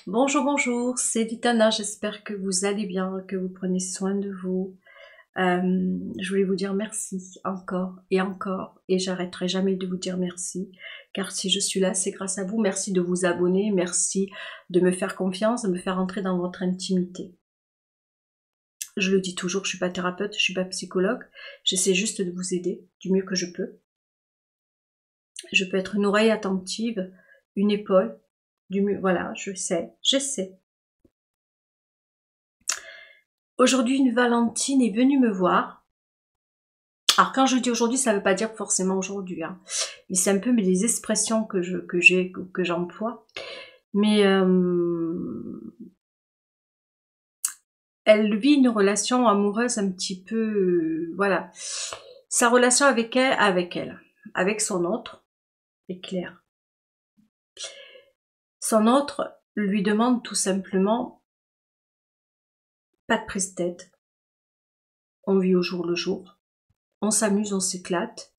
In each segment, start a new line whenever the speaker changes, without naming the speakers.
Bonjour, bonjour, c'est Litana, j'espère que vous allez bien, que vous prenez soin de vous. Je voulais vous dire merci encore, et j'arrêterai jamais de vous dire merci, car si je suis là, c'est grâce à vous. Merci de vous abonner, merci de me faire confiance, de me faire entrer dans votre intimité. Je le dis toujours, je suis pas thérapeute, je suis pas psychologue, j'essaie juste de vous aider du mieux que je peux. Je peux être une oreille attentive, une épaule, du mieux, voilà, j'essaie. Aujourd'hui, une Valentine est venue me voir. Alors quand je dis aujourd'hui, ça ne veut pas dire forcément aujourd'hui, hein. Mais c'est un peu les expressions que j'emploie. Mais elle vit une relation amoureuse un petit peu, voilà. Sa relation avec son autre est claire. Son autre lui demande tout simplement pas de prise de tête. On vit au jour le jour. On s'amuse, on s'éclate.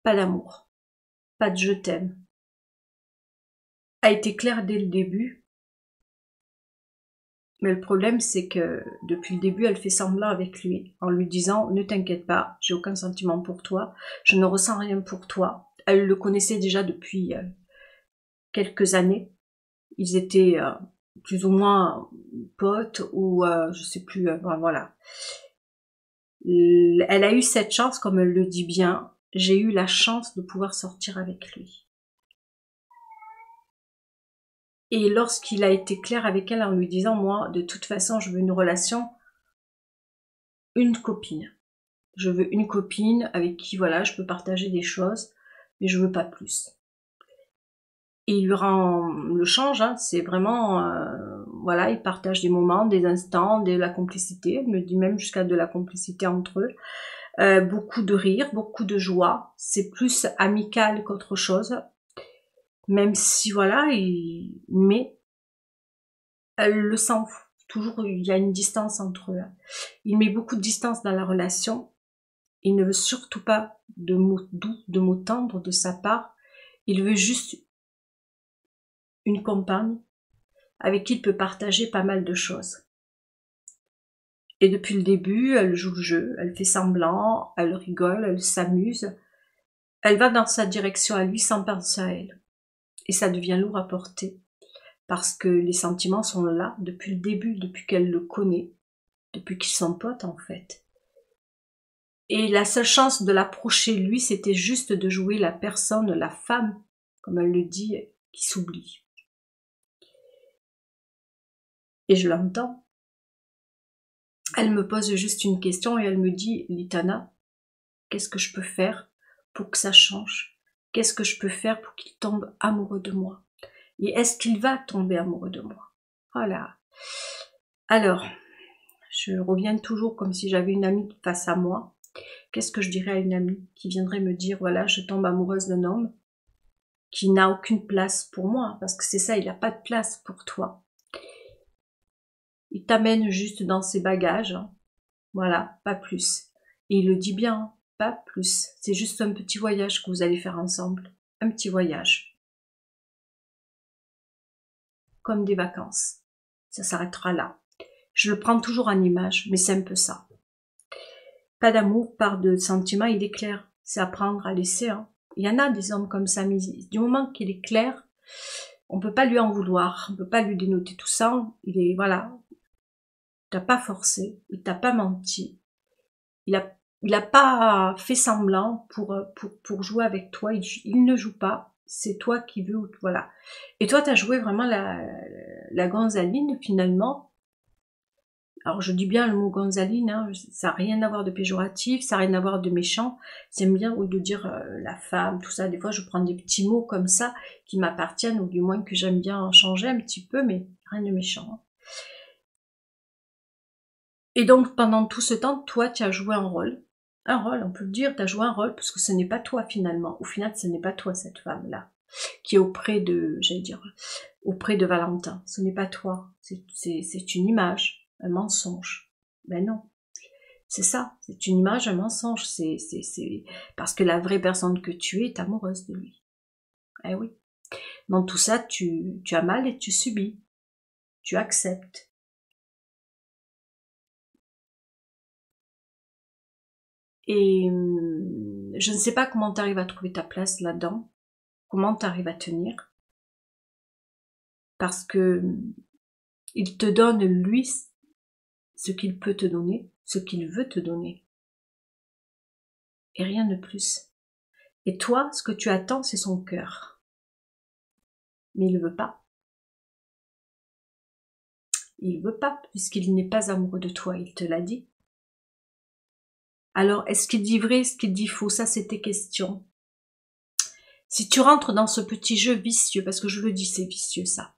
Pas d'amour. Pas de je t'aime. A été clair dès le début. Mais le problème, c'est que depuis le début, elle fait semblant avec lui, en lui disant « Ne t'inquiète pas, j'ai aucun sentiment pour toi, je ne ressens rien pour toi ». Elle le connaissait déjà depuis quelques années. Ils étaient plus ou moins potes ou je sais plus, bon, voilà. Elle a eu cette chance, comme elle le dit bien, j'ai eu la chance de pouvoir sortir avec lui. Et lorsqu'il a été clair avec elle en lui disant « Moi, de toute façon, je veux une relation, une copine. Je veux une copine avec qui, voilà, je peux partager des choses, mais je veux pas plus. » Et il lui rend le change, hein, c'est vraiment, voilà, ils partagent des moments, des instants, de la complicité, elle me dit même jusqu'à de la complicité entre eux. Beaucoup de rire, beaucoup de joie, c'est plus amical qu'autre chose, même si, voilà, mais elle le sent, toujours il y a une distance entre eux. Il met beaucoup de distance dans la relation. Il ne veut surtout pas de mots doux, de mots tendres de sa part. Il veut juste une compagne avec qui il peut partager pas mal de choses. Et depuis le début, elle joue le jeu, elle fait semblant, elle rigole, elle s'amuse. Elle va dans sa direction à lui sans penser à elle. Et ça devient lourd à porter. Parce que les sentiments sont là depuis le début, depuis qu'elle le connaît, depuis qu'ils sont potes en fait. Et la seule chance de l'approcher lui, c'était juste de jouer la personne, la femme, comme elle le dit, qui s'oublie. Et je l'entends. Elle me pose juste une question et elle me dit « Litana, qu'est-ce que je peux faire pour que ça change? Qu'est-ce que je peux faire pour qu'il tombe amoureux de moi? Et est-ce qu'il va tomber amoureux de moi ?» Voilà. Alors, je reviens toujours comme si j'avais une amie face à moi. Qu'est-ce que je dirais à une amie qui viendrait me dire « Voilà, je tombe amoureuse d'un homme qui n'a aucune place pour moi, parce que c'est ça, il n'a pas de place pour toi. Il t'amène juste dans ses bagages, hein. Voilà, pas plus. Et il le dit bien, pas plus. C'est juste un petit voyage que vous allez faire ensemble. Un petit voyage. Comme des vacances. Ça s'arrêtera là. Je le prends toujours en image, mais c'est un peu ça. Pas d'amour, pas de sentiments, il est clair. C'est à prendre, à laisser, hein. Il y en a des hommes comme ça, mais du moment qu'il est clair, on peut pas lui en vouloir, on peut pas lui dénoter tout ça. Il est, voilà, t'as pas forcé, il t'a pas menti, il a pas fait semblant pour jouer avec toi, il ne joue pas, c'est toi qui veux, voilà. Et toi, t'as joué vraiment la gonzaline, finalement. Alors, je dis bien le mot gonzaline, hein, ça n'a rien à voir de péjoratif, ça n'a rien à voir de méchant. J'aime bien, au lieu de dire la femme, tout ça, des fois, je prends des petits mots comme ça, qui m'appartiennent, ou du moins que j'aime bien changer un petit peu, mais rien de méchant, hein. Et donc, pendant tout ce temps, toi, tu as joué un rôle, on peut le dire, tu as joué un rôle, parce que ce n'est pas toi, finalement. Au final, ce n'est pas toi, cette femme-là, qui est auprès de, j'allais dire, auprès de Valentin. Ce n'est pas toi, c'est une image, un mensonge. Ben non, c'est ça, c'est une image, un mensonge, c'est parce que la vraie personne que tu es est amoureuse de lui. Eh oui. Dans tout ça, tu as mal et tu subis. Tu acceptes. Et je ne sais pas comment tu arrives à trouver ta place là-dedans. Comment tu arrives à tenir. Parce que il te donne, lui, ce qu'il peut te donner, ce qu'il veut te donner. Et rien de plus. Et toi, ce que tu attends, c'est son cœur. Mais il ne veut pas. Il veut pas, puisqu'il n'est pas amoureux de toi, il te l'a dit. Alors, est-ce qu'il dit vrai, est-ce qu'il dit faux? Ça, c'est tes questions. Si tu rentres dans ce petit jeu vicieux, parce que je le dis, c'est vicieux ça,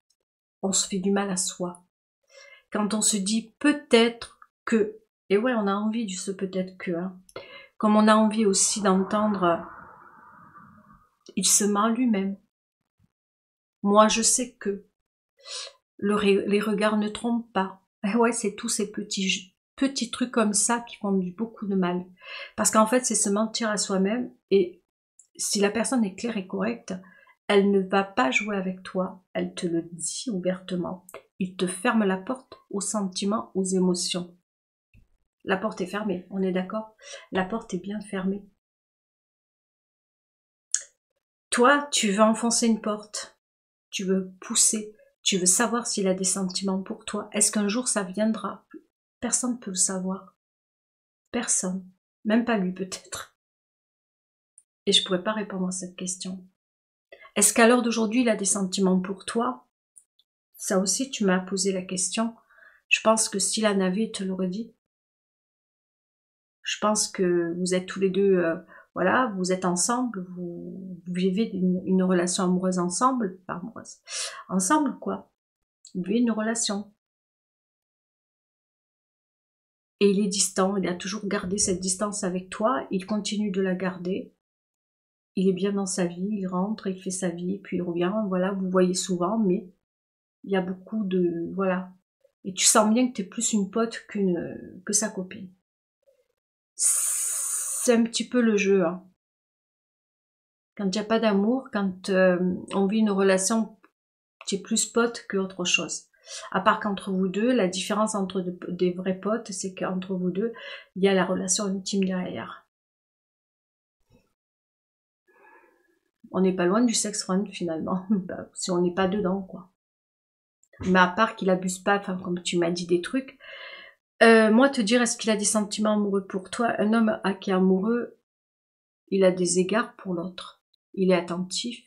on se fait du mal à soi. Quand on se dit peut-être que, et ouais, on a envie de ce peut-être que, hein, comme on a envie aussi d'entendre, il se ment lui-même. Moi, je sais que les regards ne trompent pas. Et ouais, c'est tous ces petits trucs comme ça qui font beaucoup de mal. Parce qu'en fait, c'est se mentir à soi-même. Et si la personne est claire et correcte, elle ne va pas jouer avec toi. Elle te le dit ouvertement. Il te ferme la porte aux sentiments, aux émotions. La porte est fermée, on est d'accord? La porte est bien fermée. Toi, tu veux enfoncer une porte. Tu veux pousser. Tu veux savoir s'il a des sentiments pour toi. Est-ce qu'un jour ça viendra? Personne ne peut le savoir. Personne. Même pas lui peut-être. Et je ne pourrais pas répondre à cette question. Est-ce qu'à l'heure d'aujourd'hui, il a des sentiments pour toi? Ça aussi, tu m'as posé la question. Je pense que s'il en avait, il te l'aurait dit. Je pense que vous êtes tous les deux, voilà, vous êtes ensemble, vous vivez une relation amoureuse ensemble, pas amoureuse, ensemble quoi. Vous vivez une relation. Et il est distant, il a toujours gardé cette distance avec toi, il continue de la garder. Il est bien dans sa vie, il rentre, il fait sa vie, puis il revient, voilà, vous voyez souvent, mais il y a beaucoup de, voilà. Et tu sens bien que tu es plus une pote que sa copine. C'est un petit peu le jeu, hein. Quand il n'y a pas d'amour, quand on vit une relation, tu es plus pote qu'autre chose. À part qu'entre vous deux, la différence entre des vrais potes, c'est qu'entre vous deux, il y a la relation intime derrière. On n'est pas loin du sex friend finalement, si on n'est pas dedans quoi. Mais à part qu'il abuse pas, enfin comme tu m'as dit des trucs, moi te dire est-ce qu'il a des sentiments amoureux pour toi, un homme qui est amoureux, il a des égards pour l'autre, il est attentif,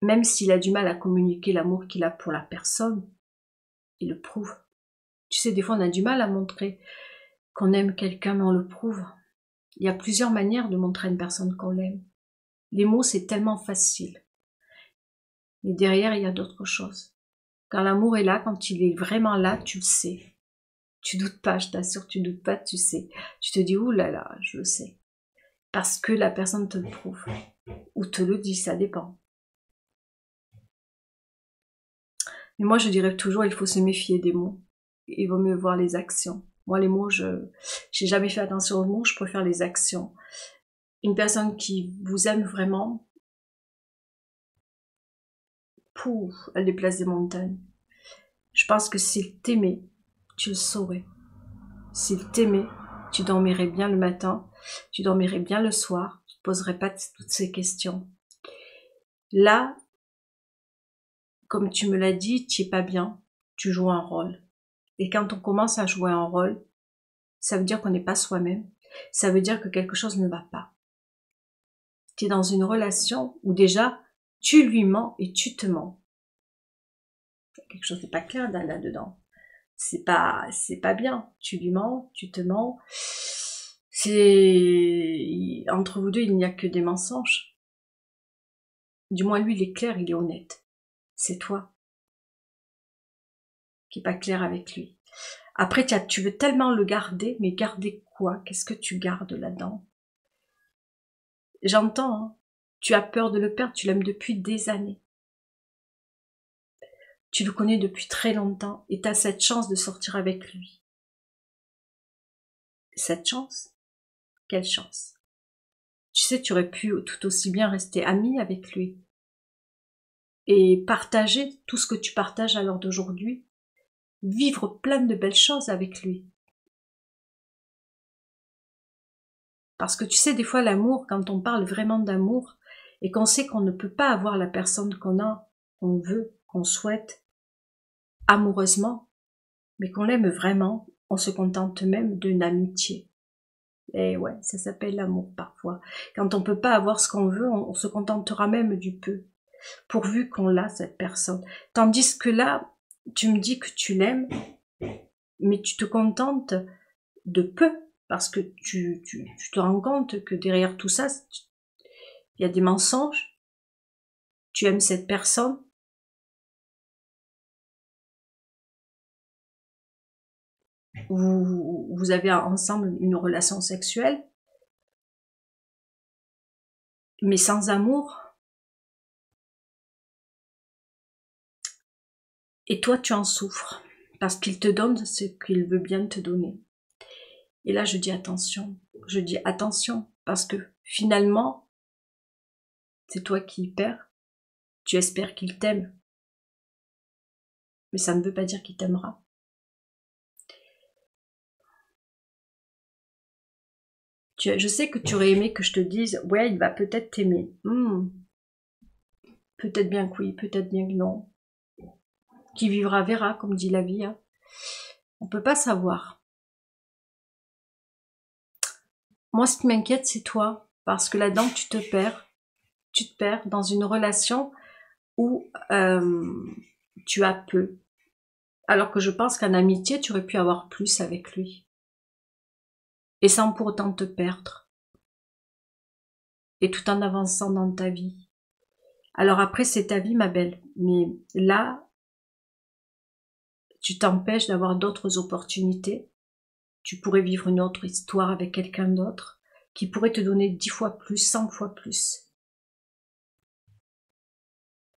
même s'il a du mal à communiquer l'amour qu'il a pour la personne, il le prouve. Tu sais, des fois on a du mal à montrer qu'on aime quelqu'un, mais on le prouve. Il y a plusieurs manières de montrer à une personne qu'on l'aime. Les mots, c'est tellement facile. Mais derrière, il y a d'autres choses. Quand l'amour est là, quand il est vraiment là, tu le sais. Tu doutes pas, je t'assure, tu doutes pas, tu sais. Tu te dis, ouh là là, je le sais. Parce que la personne te le prouve. Ou te le dit, ça dépend. Mais moi, je dirais toujours, il faut se méfier des mots. Il vaut mieux voir les actions. Moi, les mots, j'ai jamais fait attention aux mots, je préfère les actions. Une personne qui vous aime vraiment, pouf, elle déplace des montagnes. Je pense que s'il t'aimait, tu le saurais. S'il t'aimait, tu dormirais bien le matin, tu dormirais bien le soir, tu ne te poserais pas toutes ces questions. Là, comme tu me l'as dit, tu n'es pas bien, tu joues un rôle. Et quand on commence à jouer un rôle, ça veut dire qu'on n'est pas soi-même, ça veut dire que quelque chose ne va pas. Tu es dans une relation où déjà, tu lui mens et tu te mens. Quelque chose n'est pas clair là-dedans. C'est pas bien. Tu lui mens, tu te mens. Entre vous deux, il n'y a que des mensonges. Du moins, lui, il est clair, il est honnête. C'est toi qui est pas clair avec lui. Après, tu veux tellement le garder, mais garder quoi? Qu'est-ce que tu gardes là-dedans? J'entends, hein. Tu as peur de le perdre, tu l'aimes depuis des années. Tu le connais depuis très longtemps et tu as cette chance de sortir avec lui. Cette chance? Quelle chance? Tu sais, tu aurais pu tout aussi bien rester ami avec lui. et partager tout ce que tu partages à l'heure d'aujourd'hui, vivre plein de belles choses avec lui. Parce que tu sais, des fois l'amour, quand on parle vraiment d'amour, et qu'on sait qu'on ne peut pas avoir la personne qu'on a, qu'on veut, qu'on souhaite, amoureusement, mais qu'on l'aime vraiment, on se contente même d'une amitié. Et ouais, ça s'appelle l'amour parfois. Quand on peut pas avoir ce qu'on veut, on se contentera même du peu, pourvu qu'on l'a, cette personne. Tandis que là, tu me dis que tu l'aimes, mais tu te contentes de peu, parce que tu te rends compte que derrière tout ça, il y a des mensonges. Tu aimes cette personne. Vous avez ensemble une relation sexuelle, mais sans amour. Et toi, tu en souffres, parce qu'il te donne ce qu'il veut bien te donner. Et là, je dis attention, parce que finalement, c'est toi qui y perds. Tu espères qu'il t'aime, mais ça ne veut pas dire qu'il t'aimera. Je sais que tu aurais aimé que je te dise, ouais, il va peut-être t'aimer. Peut-être bien que oui, peut-être bien que non. Qui vivra verra, comme dit la vie. Hein. On peut pas savoir. Moi, ce qui m'inquiète, c'est toi, parce que là-dedans, tu te perds dans une relation où tu as peu. Alors que je pense qu'en amitié, tu aurais pu avoir plus avec lui. Et sans pour autant te perdre. Et tout en avançant dans ta vie. Alors après, c'est ta vie, ma belle. Mais là, tu t'empêches d'avoir d'autres opportunités. Tu pourrais vivre une autre histoire avec quelqu'un d'autre qui pourrait te donner 10 fois plus, 100 fois plus.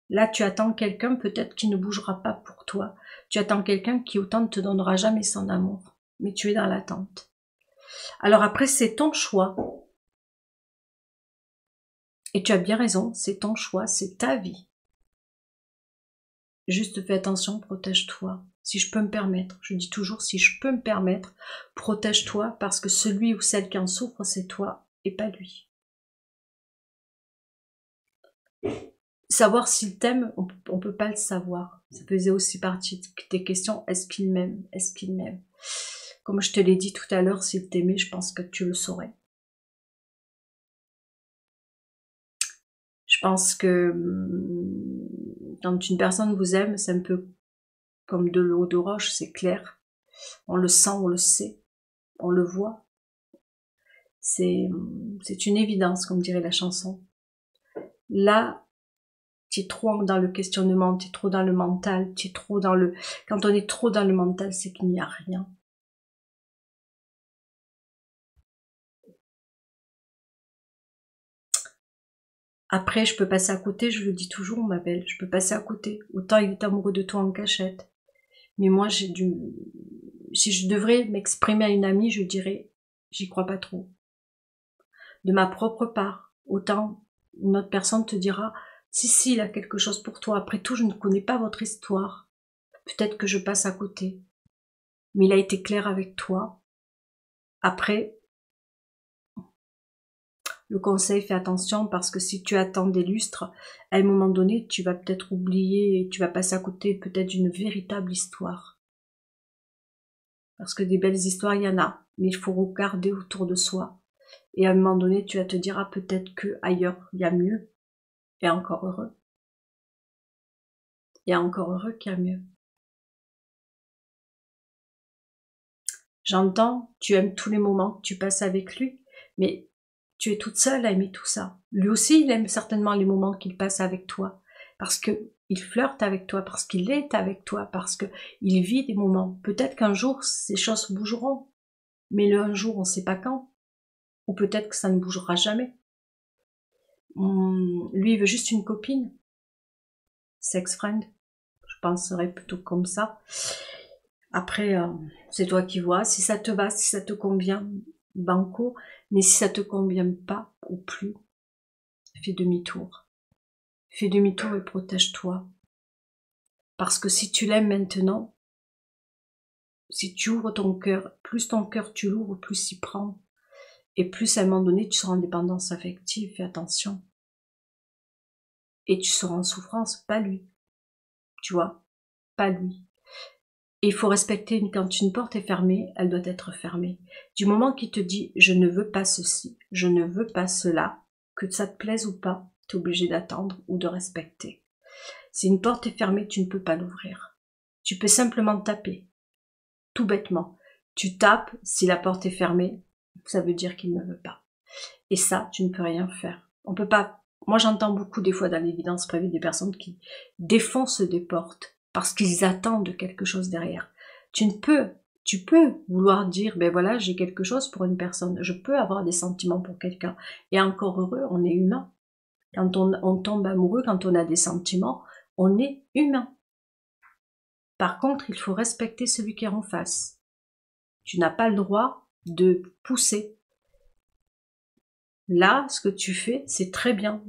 Là, tu attends quelqu'un peut-être qui ne bougera pas pour toi. Tu attends quelqu'un qui autant ne te donnera jamais son amour. Mais tu es dans l'attente. Alors après, c'est ton choix. Et tu as bien raison, c'est ton choix, c'est ta vie. Juste fais attention, protège-toi. Si je peux me permettre, je dis toujours si je peux me permettre, protège-toi parce que celui ou celle qui en souffre, c'est toi et pas lui. Savoir s'il t'aime, on peut pas le savoir. Ça faisait aussi partie de tes questions. Est-ce qu'il m'aime? Est-ce qu'il m'aime? Comme je te l'ai dit tout à l'heure, s'il t'aimait, je pense que tu le saurais. Je pense que quand une personne vous aime, c'est un peu comme de l'eau de roche, c'est clair. On le sent, on le sait, on le voit. C'est une évidence, comme dirait la chanson. Là, tu es trop dans le questionnement, tu es trop dans le mental, tu es trop dans le... Quand on est trop dans le mental, c'est qu'il n'y a rien. Après, je peux passer à côté, je le dis toujours, ma belle, je peux passer à côté. Autant il est amoureux de toi en cachette. Mais moi, si je devrais m'exprimer à une amie, je dirais, j'y crois pas trop. De ma propre part, autant une autre personne te dira, si, il a quelque chose pour toi. Après tout, je ne connais pas votre histoire. Peut-être que je passe à côté. Mais il a été clair avec toi. Après, le conseil, fais attention parce que si tu attends des lustres, à un moment donné, tu vas peut-être oublier et tu vas passer à côté peut-être d'une véritable histoire. Parce que des belles histoires, il y en a, mais il faut regarder autour de soi. Et à un moment donné, tu vas te dire, ah, peut-être que ailleurs, il y a mieux. Et encore heureux. Et encore heureux qu'il y a mieux. J'entends, tu aimes tous les moments que tu passes avec lui, mais tu es toute seule à aimer tout ça. Lui aussi, il aime certainement les moments qu'il passe avec toi, parce que il flirte avec toi, parce qu'il est avec toi, parce que il vit des moments. Peut-être qu'un jour, ces choses bougeront, mais le un jour, on ne sait pas quand, ou peut-être que ça ne bougera jamais. Lui, il veut juste une copine, sex friend, je penserais plutôt comme ça. Après, c'est toi qui vois, si ça te va, si ça te convient, banco, mais si ça te convient pas ou plus, fais demi-tour. fais demi-tour et protège-toi. Parce que si tu l'aimes maintenant, si tu ouvres ton cœur, plus ton cœur tu l'ouvres, plus il prend. Et plus à un moment donné, tu seras en dépendance affective, fais attention. Et tu seras en souffrance, pas lui. Tu vois, pas lui. Et il faut respecter, quand une porte est fermée, elle doit être fermée. Du moment qu'il te dit, je ne veux pas ceci, je ne veux pas cela, que ça te plaise ou pas, tu es obligé d'attendre ou de respecter. Si une porte est fermée, tu ne peux pas l'ouvrir. Tu peux simplement taper, tout bêtement. Tu tapes, si la porte est fermée, ça veut dire qu'il ne veut pas. Et ça, tu ne peux rien faire. On peut pas. Moi, j'entends beaucoup des fois dans l'évidence prévue des personnes qui défoncent des portes parce qu'ils attendent quelque chose derrière. Tu peux vouloir dire, ben voilà, j'ai quelque chose pour une personne. Je peux avoir des sentiments pour quelqu'un. Et encore heureux, on est humain. Quand on tombe amoureux, quand on a des sentiments, on est humain. Par contre, il faut respecter celui qui est en face. Tu n'as pas le droit de pousser. Là, ce que tu fais, c'est très bien.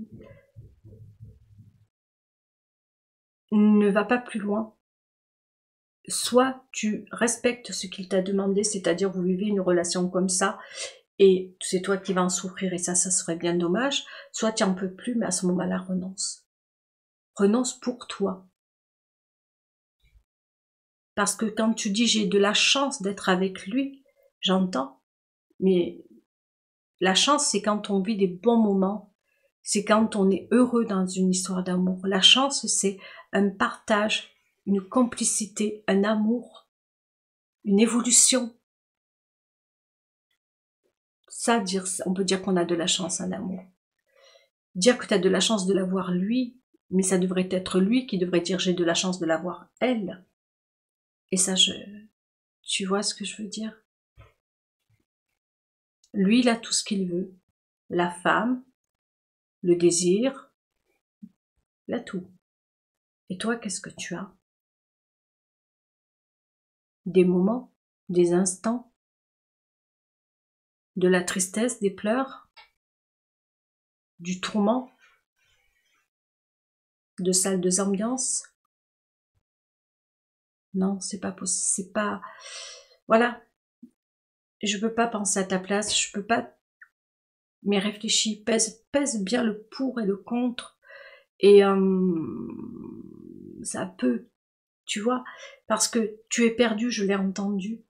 Ne va pas plus loin. Soit tu respectes ce qu'il t'a demandé, c'est-à-dire vous vivez une relation comme ça, et c'est toi qui vas en souffrir, et ça serait bien dommage. Soit tu n'en peux plus, mais à ce moment-là, renonce. Renonce pour toi. Parce que quand tu dis j'ai de la chance d'être avec lui, j'entends, mais la chance, c'est quand on vit des bons moments, c'est quand on est heureux dans une histoire d'amour. La chance, c'est un partage, une complicité, un amour, une évolution. Ça, on peut dire qu'on a de la chance en amour. Dire que tu as de la chance de l'avoir lui, mais ça devrait être lui qui devrait dire j'ai de la chance de l'avoir elle. Et ça, tu vois ce que je veux dire? Lui, il a tout ce qu'il veut. La femme, le désir, il a tout. Et toi, qu'est-ce que tu as? Des moments, des instants, de la tristesse, des pleurs, du tourment, de salles de ambiance. Non, c'est pas possible, c'est pas... Voilà. Je peux pas penser à ta place, je peux pas... Mais réfléchis, pèse bien le pour et le contre. Et ça peut, tu vois, parce que tu es perdu, je l'ai entendu.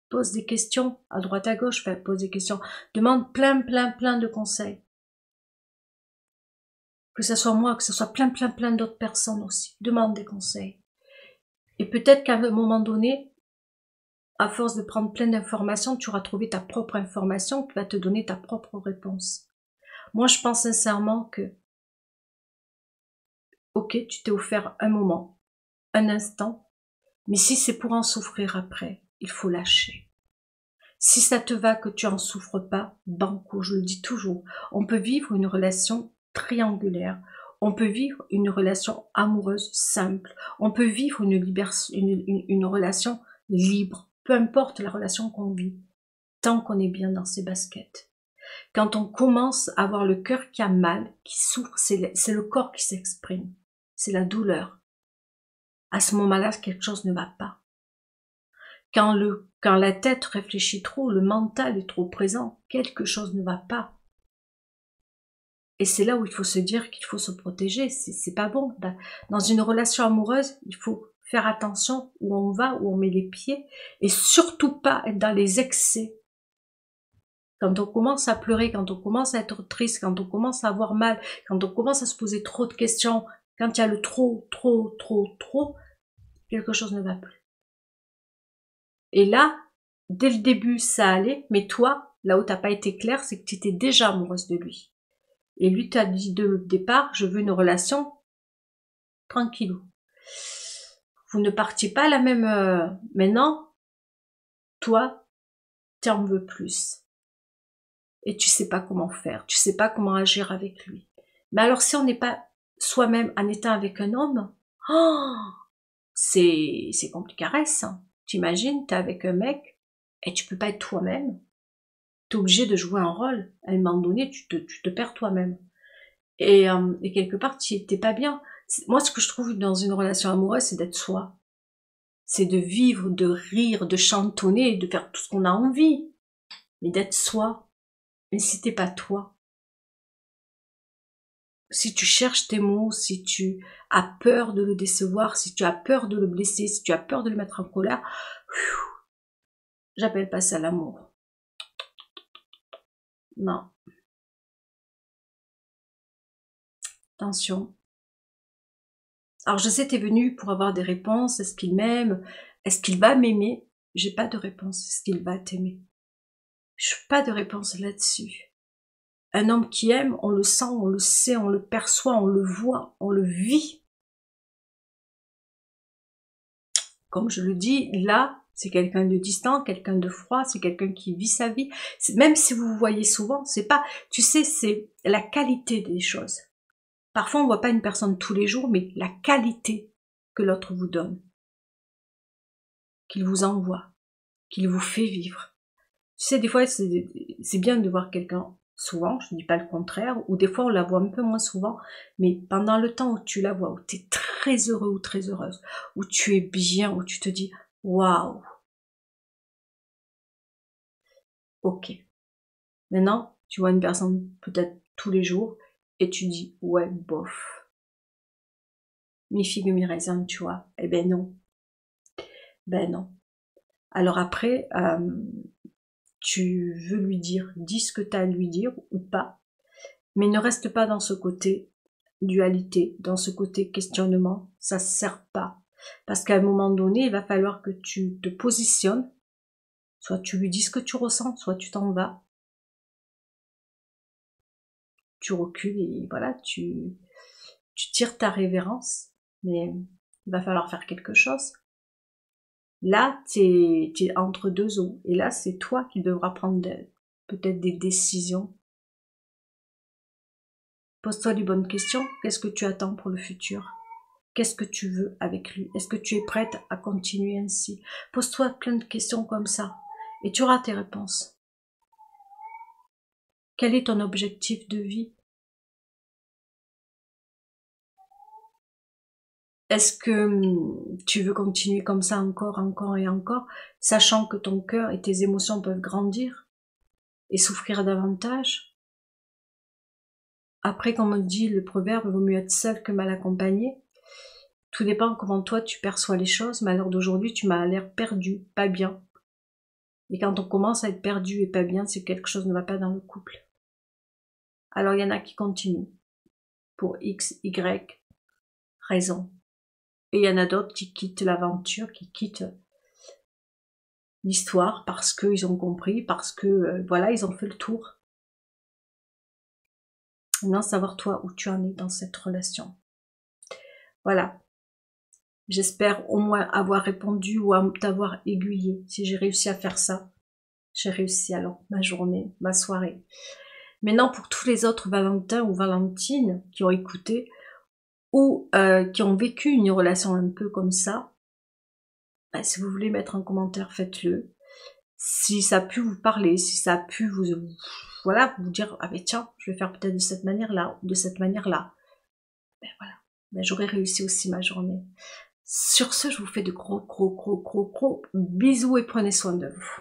Pose des questions, à droite à gauche, pose des questions. Demande plein de conseils. Que ce soit moi, que ce soit plein d'autres personnes aussi. Demande des conseils. Et peut-être qu'à un moment donné, à force de prendre plein d'informations, tu auras trouvé ta propre information qui va te donner ta propre réponse. Moi, je pense sincèrement que, ok, tu t'es offert un moment, un instant, mais si c'est pour en souffrir après, il faut lâcher. Si ça te va que tu en souffres pas, banco, je le dis toujours, on peut vivre une relation triangulaire, on peut vivre une relation amoureuse simple, on peut vivre une relation libre, peu importe la relation qu'on vit, tant qu'on est bien dans ses baskets. Quand on commence à avoir le cœur qui a mal, qui souffre, c'est le corps qui s'exprime, c'est la douleur. À ce moment-là, quelque chose ne va pas. Quand la tête réfléchit trop, le mental est trop présent, quelque chose ne va pas. Et c'est là où il faut se dire qu'il faut se protéger, c'est pas bon. Dans une relation amoureuse, il faut faire attention où on va, où on met les pieds, et surtout pas être dans les excès. Quand on commence à pleurer, quand on commence à être triste, quand on commence à avoir mal, quand on commence à se poser trop de questions, quand il y a le trop, quelque chose ne va plus. Et là, dès le début, ça allait, mais toi, là où t'as pas été clair, c'est que tu étais déjà amoureuse de lui. Et lui t'a dit de départ, je veux une relation tranquillou. Vous ne partiez pas la même... Maintenant, toi, tu en veux plus. Et tu sais pas comment faire, tu sais pas comment agir avec lui. Mais alors si on n'est pas soi-même en étant avec un homme, oh, c'est compliqué, hein. T'imagines, t'es avec un mec et tu peux pas être toi-même. T'es obligé de jouer un rôle. À un moment donné, tu te perds toi-même. et quelque part, t'es pas bien. Moi, ce que je trouve dans une relation amoureuse, c'est d'être soi. C'est de vivre, de rire, de chantonner, de faire tout ce qu'on a envie. Mais d'être soi. Mais si t'es pas toi, si tu cherches tes mots, si tu as peur de le décevoir, si tu as peur de le blesser, si tu as peur de le mettre en colère, j'appelle pas ça l'amour. Non. Attention. Alors je sais, t'es venu pour avoir des réponses. Est-ce qu'il m'aime? Est-ce qu'il va m'aimer? J'ai pas de réponse. Est-ce qu'il va t'aimer? Je n'ai pas de réponse là-dessus. Un homme qui aime, on le sent, on le sait, on le perçoit, on le voit, on le vit. Comme je le dis, là, c'est quelqu'un de distant, quelqu'un de froid, c'est quelqu'un qui vit sa vie. Même si vous vous voyez souvent, c'est pas, tu sais, c'est la qualité des choses. Parfois, on voit pas une personne tous les jours, mais la qualité que l'autre vous donne, qu'il vous envoie, qu'il vous fait vivre. Tu sais, des fois, c'est bien de voir quelqu'un souvent, je ne dis pas le contraire, ou des fois on la voit un peu moins souvent, mais pendant le temps où tu la vois, où tu es très heureux ou très heureuse, où tu es bien, où tu te dis « Waouh !» Ok. Maintenant, tu vois une personne peut-être tous les jours, et tu dis « Ouais, bof. » Mi figue, mi raisin, tu vois. Eh ben non. Ben non. Alors après, tu veux lui dire, dis ce que tu as à lui dire ou pas, mais ne reste pas dans ce côté dualité, dans ce côté questionnement, ça ne sert pas. Parce qu'à un moment donné, il va falloir que tu te positionnes, soit tu lui dis ce que tu ressens, soit tu t'en vas, tu recules et voilà, tu tires ta révérence, mais il va falloir faire quelque chose. Là, tu es entre deux eaux, et là, c'est toi qui devras prendre peut-être des décisions. Pose-toi les bonnes questions. Qu'est-ce que tu attends pour le futur? Qu'est-ce que tu veux avec lui? Est-ce que tu es prête à continuer ainsi? Pose-toi plein de questions comme ça et tu auras tes réponses. Quel est ton objectif de vie? Est-ce que tu veux continuer comme ça encore, encore et encore, sachant que ton cœur et tes émotions peuvent grandir et souffrir davantage? Après, comme on dit le proverbe, vaut mieux être seul que mal accompagné. Tout dépend comment toi tu perçois les choses, mais à l'heure d'aujourd'hui, tu m'as l'air perdu, pas bien. Et quand on commence à être perdu et pas bien, c'est que quelque chose ne va pas dans le couple. Alors il y en a qui continuent pour X, Y raison. Et il y en a d'autres qui quittent l'aventure, qui quittent l'histoire parce qu'ils ont compris, parce que voilà, ils ont fait le tour. Maintenant, savoir toi où tu en es dans cette relation. Voilà. J'espère au moins avoir répondu ou t'avoir aiguillé. Si j'ai réussi à faire ça, j'ai réussi alors ma journée, ma soirée. Maintenant, pour tous les autres Valentins ou Valentines qui ont écouté ou qui ont vécu une relation un peu comme ça, bah, si vous voulez mettre un commentaire, faites-le. Si ça a pu vous parler, si ça a pu voilà, vous dire, ah ben tiens, je vais faire peut-être de cette manière-là, ou de cette manière-là. Ben voilà, ben, j'aurais réussi aussi ma journée. Sur ce, je vous fais de gros bisous et prenez soin de vous.